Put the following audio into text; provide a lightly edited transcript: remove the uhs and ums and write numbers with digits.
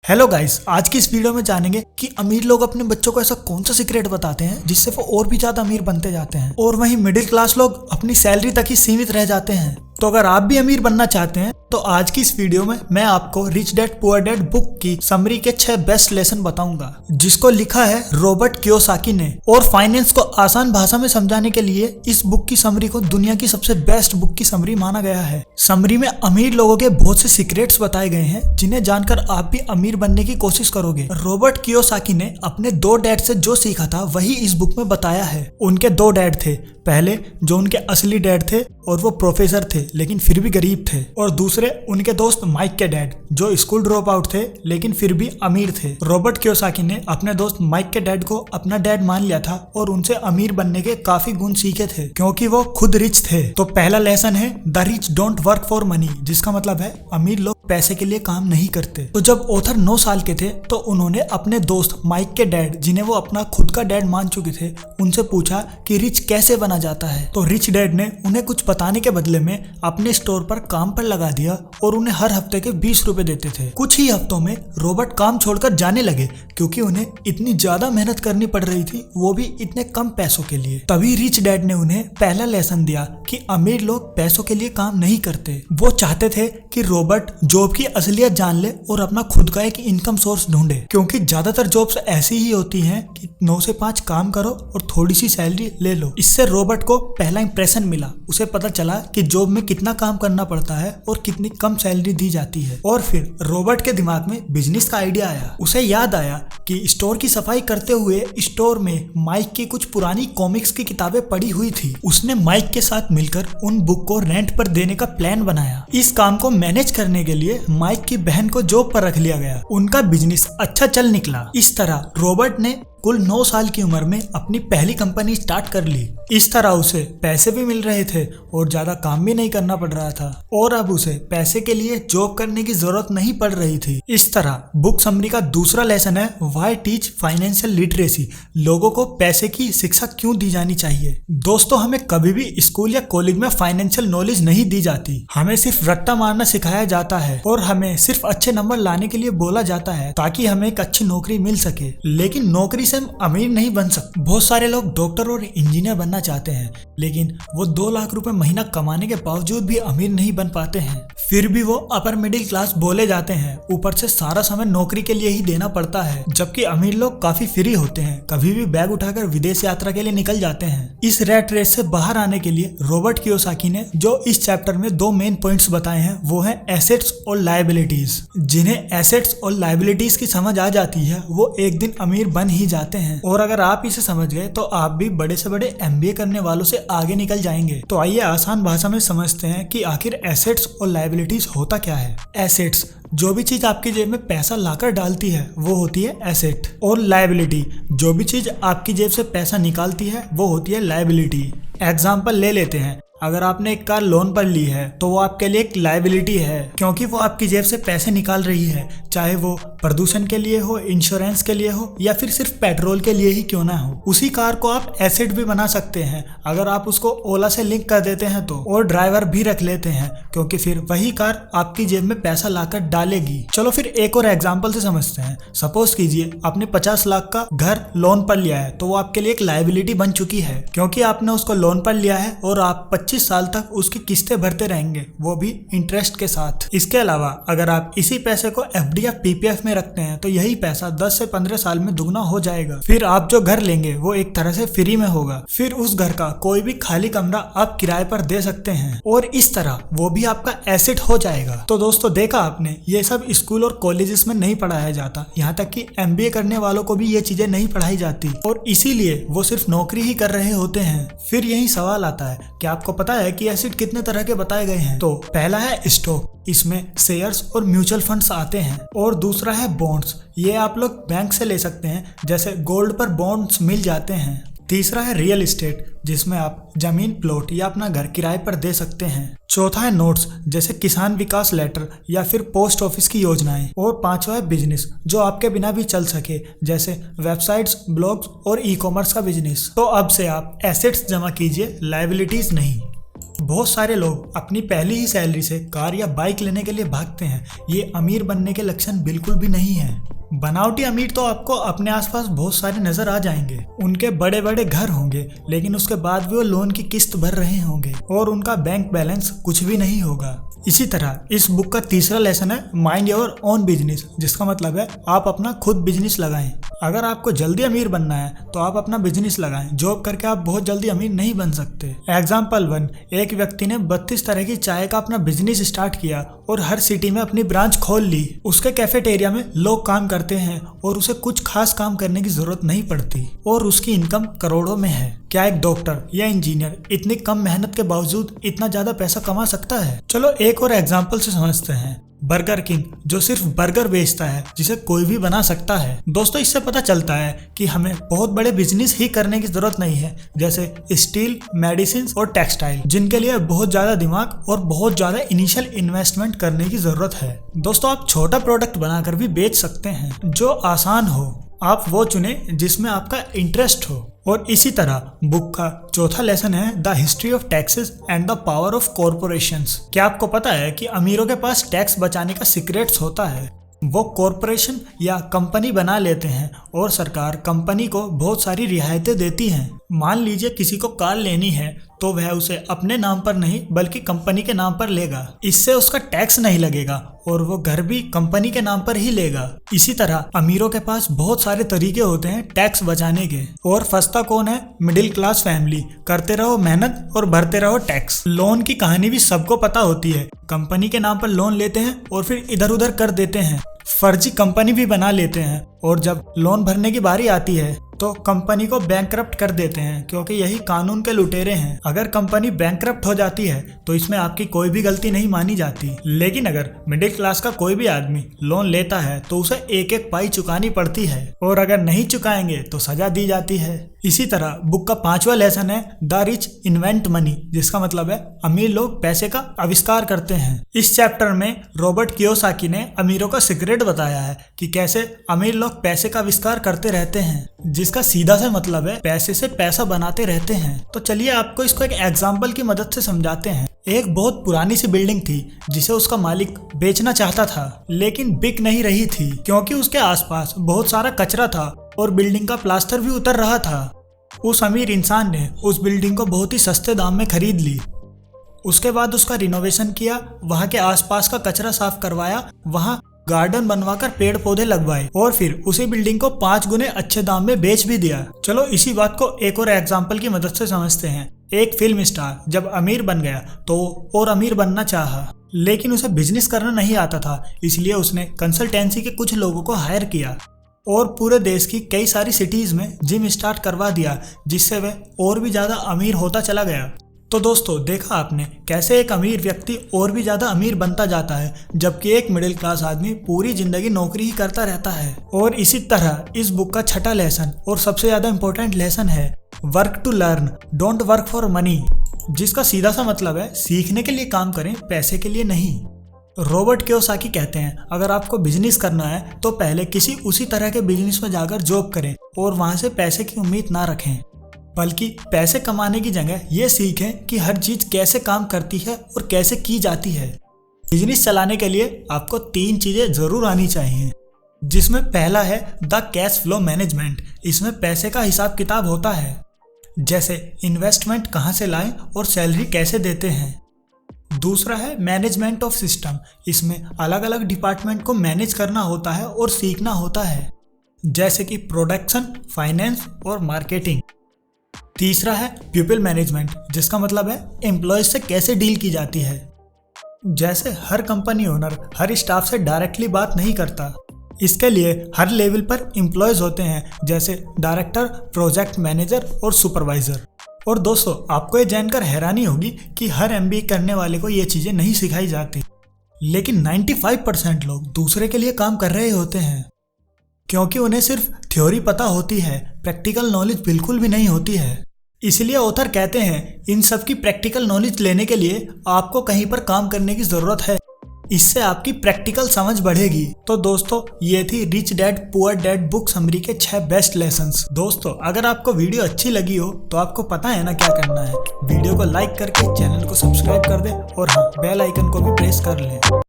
Hello guys, आज की इस वीडियो में जानेंगे कि अमीर लोग अपने बच्चों को ऐसा कौन सा सीक्रेट बताते हैं जिससे वो और भी ज्यादा अमीर बनते जाते हैं और वहीं मिडिल क्लास लोग अपनी सैलरी तक ही सीमित रह जाते हैं। तो अगर आप भी अमीर बनना चाहते हैं तो आज की इस वीडियो में मैं आपको rich dad poor dad book की समरी के 6 बेस्ट लेसन बताऊंगा, जिसको लिखा है रॉबर्ट कियोसाकी ने। और फाइनेंस को आसान भाषा में समझाने के लिए इस बुक की समरी को दुनिया की सबसे बेस्ट बुक की समरी माना गया है। समरी में अमीर लोगों के बहुत से सीक्रेट्स बताए गए हैं जिन्हें जानकर आप भी अमीर बनने की कोशिश करोगे। रॉबर्ट कियोसाकी ने अपने 2 डैड से जो सीखा था वही इस बुक में बताया है। उनके 2 डैड थे, पहले जो उनके असली डैड थे और वो प्रोफेसर थे लेकिन फिर भी गरीब थे, और दूसरे उनके दोस्त माइक के डैड जो स्कूल ड्रॉप आउट थे लेकिन फिर भी अमीर थे। रॉबर्ट कियोसाकी ने अपने दोस्त माइक के डैड को अपना डैड मान लिया था और उनसे अमीर बनने के काफी गुण सीखे थे क्योंकि वो खुद रिच थे। तो पहला लेसन है the rich don't work for money, जिसका मतलब है अमीर लोग पैसे के लिए काम नहीं करते। तो जब ऑथर 9 साल के थे तो उन्होंने अपने दोस्त माइक के डैड, जिन्हें वो अपना खुद का डैड मान चुके थे, उनसे पूछा कि रिच कैसे बना जाता है। तो रिच डैड ने उन्हें कुछ बताने के बदले में अपने स्टोर पर काम पर लगा दिया और उन्हें हर हफ्ते के 20 रुपए देते थे। कुछ ही हफ्तों में रॉबर्ट काम छोड़कर जाने लगे क्योंकि उन्हें इतनी ज्यादा मेहनत करनी पड़ रही थी, वो भी इतने कम पैसों के लिए। तभी रिच डैड ने उन्हें पहला लेसन दिया कि अमीर लोग पैसों के लिए काम नहीं करते। वो चाहते थे कि रॉबर्ट जॉब की असलियत जान ले और अपना खुद का एक इनकम सोर्स ढूंढे, क्योंकि ज्यादातर जॉब्स ऐसी ही होती हैं कि 9 से 5 काम करो और थोड़ी सी सैलरी ले लो। इससे रॉबर्ट को पहला इंप्रेशन मिला। उसे पता चला कि जॉब में कितना काम करना पड़ता है और कितनी कम सैलरी दी जाती है। और फिर रॉबर्ट के दिमाग में बिजनेस का आइडिया आया। उसे याद आया कि स्टोर की सफाई करते हुए स्टोर में माइक की कुछ पुरानी कॉमिक्स की किताबें पड़ी हुई थी। उसने माइक के साथ मिलकर उन बुक को रेंट पर देने का प्लान बनाया। इस काम को मैनेज करने के लिए माइक की बहन को जॉब पर रख लिया गया। उनका बिजनेस अच्छा चल निकला। इस तरह रॉबर्ट ने कुल 9 साल की उम्र में अपनी पहली कंपनी स्टार्ट कर ली। इस तरह उसे पैसे भी मिल रहे थे और ज्यादा काम भी नहीं करना पड़ रहा था और अब उसे पैसे के लिए जॉब करने की जरूरत नहीं पड़ रही थी। इस तरह बुक समरी का दूसरा लेसन है व्हाई टीच फाइनेंशियल लिटरेसी, लोगों को पैसे की शिक्षा क्यों दी जानी चाहिए। दोस्तों, हमें कभी भी स्कूल या कॉलेज में फाइनेंशियल नॉलेज नहीं दी जाती। हमें सिर्फ रट्टा मारना सिखाया जाता है और हमें सिर्फ अच्छे नंबर लाने के लिए बोला जाता है ताकि हमें एक अच्छी नौकरी मिल सके, लेकिन नौकरी से हम अमीर नहीं बन सकते। बहुत सारे लोग डॉक्टर और इंजीनियर बनना चाहते हैं लेकिन वो 2 लाख रुपए महीना कमाने के बावजूद भी अमीर नहीं बन पाते हैं। फिर भी वो अपर मिडिल क्लास बोले जाते हैं। ऊपर से सारा समय नौकरी के लिए ही देना पड़ता है, जबकि अमीर लोग काफी फ्री होते हैं, कभी भी बैग उठाकर विदेश यात्रा के लिए निकल जाते हैं। इस रैट रेस से बाहर आने के लिए रॉबर्ट कियोसाकी ने जो इस चैप्टर में 2 मेन पॉइंट्स बताए हैं वो है एसेट्स और लायबिलिटीज। जिन्हें एसेट्स और लायबिलिटीज की समझ आ जाती है वो एक दिन अमीर बन ही जाते हैं। और अगर आप इसे समझ गए तो आप भी बड़े से बड़े MBA करने वालों से आगे निकल जाएंगे। तो आइए आसान भाषा में समझते हैं कि आखिर एसेट्स और लायबिलिटीज होता क्या है। एसेट्स, जो भी चीज आपकी जेब में पैसा लाकर डालती है वो होती है एसेट, और लायबिलिटी, जो भी चीज आपकी जेब से पैसा निकालती है वो होती है लायबिलिटी। एग्जाम्पल ले लेते हैं, अगर आपने एक कार लोन पर ली है तो वो आपके लिए एक लायबिलिटी है क्योंकि वो आपकी जेब से पैसे निकाल रही है, चाहे वो प्रदूषण के लिए हो, इंश्योरेंस के लिए हो या फिर सिर्फ पेट्रोल के लिए ही क्यों ना हो। उसी कार को आप एसेट भी बना सकते हैं अगर आप उसको ओला से लिंक कर देते हैं तो, और ड्राइवर भी रख लेते हैं क्योंकि फिर वही कार आपकी जेब में पैसा लाकर डालेगी। चलो फिर एक और एग्जाम्पल से समझते हैं। सपोज कीजिए आपने 50 लाख का घर लोन पर लिया है तो वो आपके लिए एक लायबिलिटी बन चुकी है क्योंकि आपने उसको लोन पर लिया है और आप 25 साल तक उसकी किस्तें भरते रहेंगे, वो भी इंटरेस्ट के साथ। इसके अलावा अगर आप इसी पैसे को FD या PPF में रखते हैं तो यही पैसा 10 से 15 साल में दुगना हो जाएगा। फिर आप जो घर लेंगे वो एक तरह से फ्री में होगा। फिर उस घर का कोई भी खाली कमरा आप किराए पर दे सकते हैं और इस तरह वो भी आपका एसेट हो जाएगा। तो दोस्तों, देखा आपने, ये सब स्कूल और कॉलेजेस में नहीं पढ़ाया जाता, यहाँ तक कि MBA करने वालों को भी ये चीजें नहीं पढ़ाई जाती और इसीलिए वो सिर्फ नौकरी ही कर रहे होते हैं। फिर यही सवाल आता है कि आपको पता है कि एसेट कितने तरह के बताए गए हैं। तो पहला है स्टॉक, इसमें शेयर्स और म्यूचुअल फंड्स आते हैं, और दूसरा है बॉन्ड्स, ये आप लोग बैंक से ले सकते हैं, जैसे गोल्ड पर बॉन्ड्स मिल जाते हैं। तीसरा है रियल एस्टेट, जिसमें आप जमीन, प्लॉट या अपना घर किराए पर दे सकते हैं। चौथा है नोट्स, जैसे किसान विकास लेटर या फिर पोस्ट ऑफिस की योजनाएं। और पांचवा है बिजनेस, जो आपके बिना भी चल सके, जैसे वेबसाइट्स, ब्लॉग्स और ई-कॉमर्स का बिजनेस। तो अब से आप एसेट्स जमा कीजिए, लायबिलिटीज नहीं। बहुत सारे लोग अपनी पहली ही सैलरी से कार या बाइक लेने के लिए भागते हैं। ये अमीर बनने के लक्षण बिल्कुल भी नहीं है। बनावटी अमीर तो आपको अपने आसपास बहुत सारे नजर आ जाएंगे। उनके बड़े बड़े घर होंगे, लेकिन उसके बाद भी वो लोन की किस्त भर रहे होंगे और उनका बैंक बैलेंस कुछ भी नहीं होगा। इसी तरह इस बुक का तीसरा लेसन है माइंड योर ओन बिजनेस, जिसका मतलब है आप अपना खुद बिजनेस लगाएं। अगर आपको जल्दी अमीर बनना है तो आप अपना बिजनेस लगाएं। जॉब करके आप बहुत जल्दी अमीर नहीं बन सकते। एग्जाम्पल 1, एक व्यक्ति ने 32 तरह की चाय का अपना बिजनेस स्टार्ट किया और हर सिटी में अपनी ब्रांच खोल ली। उसके कैफेटेरिया में लोग काम करते हैं और उसे कुछ खास काम करने की जरूरत नहीं पड़ती और उसकी इनकम करोड़ों में है। क्या एक डॉक्टर या इंजीनियर इतनी कम मेहनत के बावजूद इतना ज्यादा पैसा कमा सकता है? चलो एक और एग्जाम्पल से समझते हैं। बर्गर किंग, जो सिर्फ बर्गर बेचता है जिसे कोई भी बना सकता है। दोस्तों, इससे पता चलता है कि हमें बहुत बड़े बिजनेस ही करने की जरूरत नहीं है, जैसे स्टील, मेडिसिन और टेक्सटाइल, जिनके लिए बहुत ज्यादा दिमाग और बहुत ज्यादा इनिशियल इन्वेस्टमेंट करने की जरूरत है। दोस्तों, आप छोटा प्रोडक्ट बनाकर भी बेच सकते हैं जो आसान हो। आप वो चुने जिसमें आपका इंटरेस्ट हो। और इसी तरह बुक का चौथा लेसन है the history of taxes and the power of corporations. क्या आपको पता है कि अमीरों के पास टैक्स बचाने का सीक्रेट्स होता है? वो कॉरपोरेशन या कंपनी बना लेते हैं और सरकार कंपनी को बहुत सारी रियायतें देती हैं। मान लीजिए किसी को कार लेनी है तो वह उसे अपने नाम पर नहीं बल्कि कंपनी के नाम पर लेगा। इससे उसका टैक्स नहीं लगेगा और वो घर भी कंपनी के नाम पर ही लेगा। इसी तरह अमीरों के पास बहुत सारे तरीके होते हैं टैक्स बचाने के। और फंसता कौन है? Middle class family. करते रहो मेहनत और भरते रहो टैक्स। लोन की कहानी भी सबको पता होती है। कंपनी के नाम पर लोन लेते हैं और फिर इधर उधर कर देते हैं। फर्जी कंपनी भी बना लेते हैं और जब लोन भरने की बारी आती है तो कंपनी को बैंकरप्ट कर देते हैं, क्योंकि यही कानून के लुटेरे हैं। अगर कंपनी बैंकरप्ट हो जाती है तो इसमें आपकी कोई भी गलती नहीं मानी जाती। लेकिन अगर मिडिल क्लास का कोई भी आदमी लोन लेता है तो उसे एक एक पाई चुकानी पड़ती है और अगर नहीं चुकाएंगे तो सजा दी जाती है। इसी तरह बुक का पांचवा लेसन है द रिच इन्वेंट मनी, जिसका मतलब है अमीर लोग पैसे का आविष्कार करते हैं। इस चैप्टर में रॉबर्ट कियोसाकी ने अमीरों का सीक्रेट बताया है कि कैसे अमीर लोग पैसे का आविष्कार करते रहते हैं, जिसका सीधा सा मतलब है पैसे से पैसा बनाते रहते हैं। तो चलिए आपको इसको एक एग्जाम्पल की मदद से समझाते हैं। एक बहुत पुरानी सी बिल्डिंग थी जिसे उसका मालिक बेचना चाहता था, लेकिन बिक नहीं रही थी क्योंकि उसके आसपास बहुत सारा कचरा था और बिल्डिंग का प्लास्टर भी उतर रहा था। उस अमीर इंसान ने उस बिल्डिंग को बहुत ही सस्ते दाम में खरीद ली। उसके बाद उसका रिनोवेशन किया, वहां के आसपास का कचरा साफ करवाया, वहां गार्डन बनवाकर पेड़ पौधे लगवाए और फिर उसी बिल्डिंग को 5 गुने अच्छे दाम में बेच भी दिया। चलो इसी बात को एक और एग्जाम्पल की मदद से समझते हैं। एक फिल्म स्टार जब अमीर बन गया तो और अमीर बनना चाहा, लेकिन उसे बिजनेस करना नहीं आता था, इसलिए उसने कंसल्टेंसी के कुछ लोगों को हायर किया और पूरे देश की कई सारी सिटीज में जिम स्टार्ट करवा दिया, जिससे वह और भी ज्यादा अमीर होता चला गया। तो दोस्तों, देखा आपने कैसे एक अमीर व्यक्ति और भी ज्यादा अमीर बनता जाता है, जबकि एक मिडिल क्लास आदमी पूरी जिंदगी नौकरी ही करता रहता है। और इसी तरह इस बुक का छठा लेसन और सबसे ज्यादा इंपॉर्टेंट लेसन है work to learn, don't work for money, जिसका सीधा सा मतलब है सीखने के लिए काम करें, पैसे के लिए नहीं। रॉबर्ट कियोसाकी कहते हैं अगर आपको बिजनेस करना है तो पहले किसी उसी तरह के बिजनेस में जाकर जॉब करें और वहां से पैसे की उम्मीद ना रखें, बल्कि पैसे कमाने की जगह ये सीखें कि हर चीज कैसे काम करती है और कैसे की जाती है। बिजनेस चलाने के लिए आपको 3 चीजें जरूर आनी चाहिए, जिसमें पहला है द कैश फ्लो मैनेजमेंट। इसमें पैसे का हिसाब किताब होता है, जैसे इन्वेस्टमेंट कहाँ से लाएं और सैलरी कैसे देते हैं। दूसरा है मैनेजमेंट ऑफ सिस्टम। इसमें अलग अलग डिपार्टमेंट को मैनेज करना होता है और सीखना होता है, जैसे कि प्रोडक्शन, फाइनेंस और मार्केटिंग। तीसरा है पीपल मैनेजमेंट, जिसका मतलब है एम्प्लॉयज से कैसे डील की जाती है। जैसे हर कंपनी ओनर हर स्टाफ से डायरेक्टली बात नहीं करता, इसके लिए हर लेवल पर एम्प्लॉयज होते हैं, जैसे डायरेक्टर, प्रोजेक्ट मैनेजर और सुपरवाइजर। और दोस्तों, आपको ये जानकर हैरानी होगी कि हर MBA करने वाले को ये चीजें नहीं सिखाई जाती, लेकिन 95% लोग दूसरे के लिए काम कर रहे होते हैं, क्योंकि उन्हें सिर्फ थ्योरी पता होती है, प्रैक्टिकल नॉलेज बिल्कुल भी नहीं होती है। इसलिए ऑथर कहते हैं इन सब की प्रैक्टिकल नॉलेज लेने के लिए आपको कहीं पर काम करने की जरूरत है। इससे आपकी प्रैक्टिकल समझ बढ़ेगी। तो दोस्तों ये थी rich dad poor dad book summary के 6 बेस्ट लेसन्स। दोस्तों अगर आपको वीडियो अच्छी लगी हो तो आपको पता है ना क्या करना है, वीडियो को लाइक करके चैनल को सब्सक्राइब कर दे और हाँ बेल आइकन को भी प्रेस कर लें।